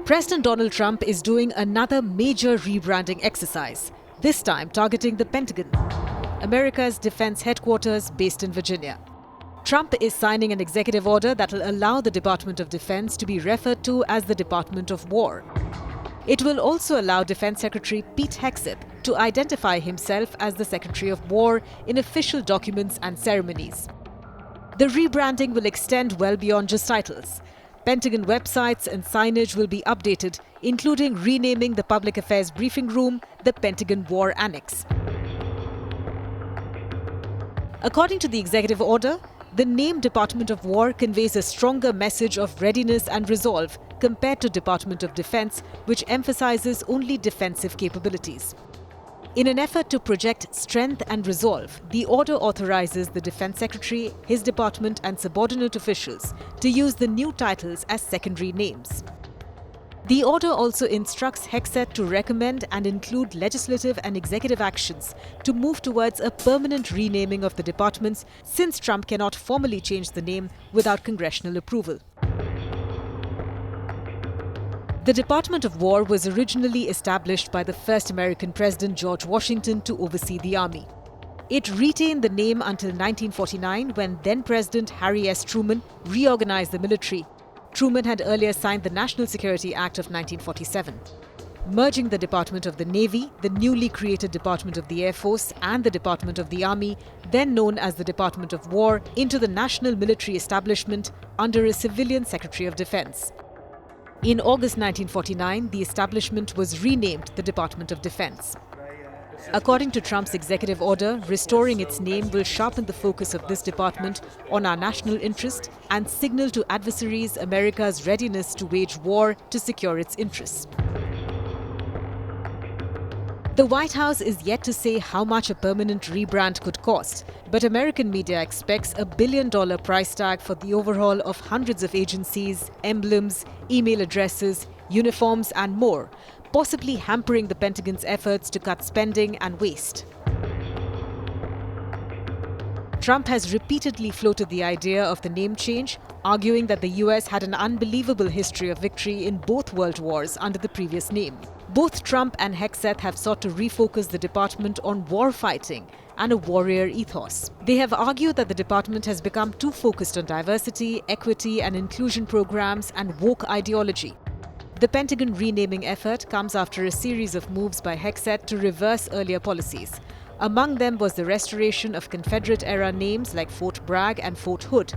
President Donald Trump is doing another major rebranding exercise, this time targeting the Pentagon, America's defense headquarters based in Virginia. Trump is signing an executive order that will allow the Department of Defense to be referred to as the Department of War. It will also allow Defense Secretary Pete Hegseth to identify himself as the Secretary of War in official documents and ceremonies. The rebranding will extend well beyond just titles. Pentagon websites and signage will be updated, including renaming the Public Affairs Briefing Room the Pentagon War Annex. According to the executive order, the name Department of War conveys a stronger message of readiness and resolve compared to Department of Defense, which emphasizes only defensive capabilities. In an effort to project strength and resolve, the order authorizes the Defense Secretary, his department and subordinate officials to use the new titles as secondary names. The order also instructs Hegseth to recommend and include legislative and executive actions to move towards a permanent renaming of the departments, since Trump cannot formally change the name without congressional approval. The Department of War was originally established by the first American president, George Washington, to oversee the army. It retained the name until 1949, when then-President Harry S. Truman reorganized the military. Truman had earlier signed the National Security Act of 1947. Merging the Department of the Navy, the newly created Department of the Air Force, and the Department of the Army, then known as the Department of War, into the national military establishment under a civilian Secretary of Defense. In August 1949, the establishment was renamed the Department of Defense. According to Trump's executive order, restoring its name will sharpen the focus of this department on our national interest and signal to adversaries America's readiness to wage war to secure its interests. The White House is yet to say how much a permanent rebrand could cost, but American media expects $1 billion price tag for the overhaul of hundreds of agencies, emblems, email addresses, uniforms and more, possibly hampering the Pentagon's efforts to cut spending and waste. Trump has repeatedly floated the idea of the name change, arguing that the US had an unbelievable history of victory in both world wars under the previous name. Both Trump and Hegseth have sought to refocus the department on war fighting and a warrior ethos. They have argued that the department has become too focused on diversity, equity and inclusion programs and woke ideology. The Pentagon renaming effort comes after a series of moves by Hegseth to reverse earlier policies. Among them was the restoration of Confederate-era names like Fort Bragg and Fort Hood,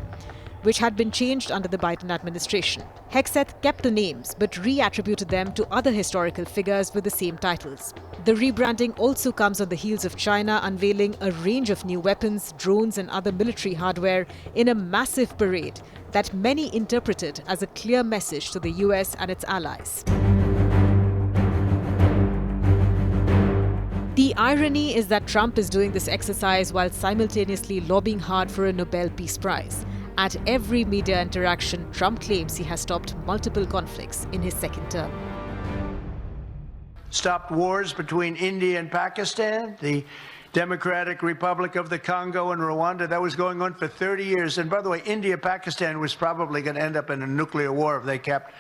which had been changed under the Biden administration. Hegseth kept the names but reattributed them to other historical figures with the same titles. The rebranding also comes on the heels of China unveiling a range of new weapons, drones and other military hardware in a massive parade that many interpreted as a clear message to the US and its allies. The irony is that Trump is doing this exercise while simultaneously lobbying hard for a Nobel Peace Prize. At every media interaction, Trump claims he has stopped multiple conflicts in his second term. Stopped wars between India and Pakistan, the Democratic Republic of the Congo and Rwanda. That was going on for 30 years. And by the way, India-Pakistan was probably going to end up in a nuclear war if they kept,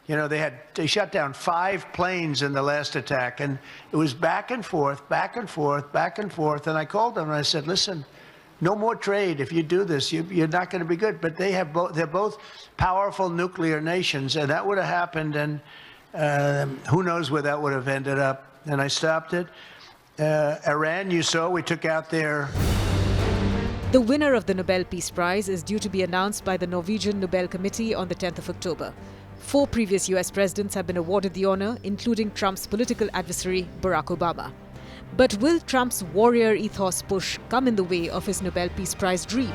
they shut down 5 planes in the last attack. And it was back and forth, back and forth, back and forth. And I called them and I said, listen, no more trade. If you do this, you're not going to be good. But they're both powerful nuclear nations, and that would have happened, and who knows where that would have ended up. And I stopped it. Iran, you saw, we took out their... The winner of the Nobel Peace Prize is due to be announced by the Norwegian Nobel Committee on the 10th of October. 4 previous US presidents have been awarded the honor, including Trump's political adversary, Barack Obama. But will Trump's warrior ethos push come in the way of his Nobel Peace Prize dream?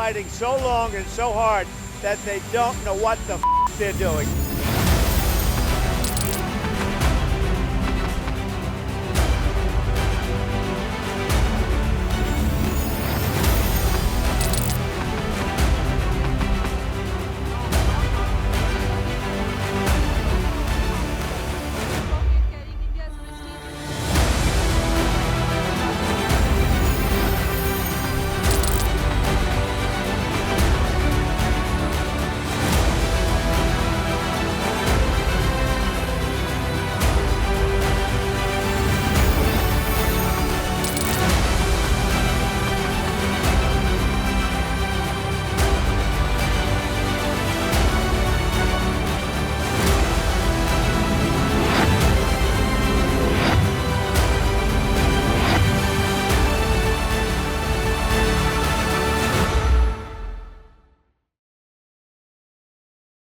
fighting so long and so hard that they don't know what the they're doing.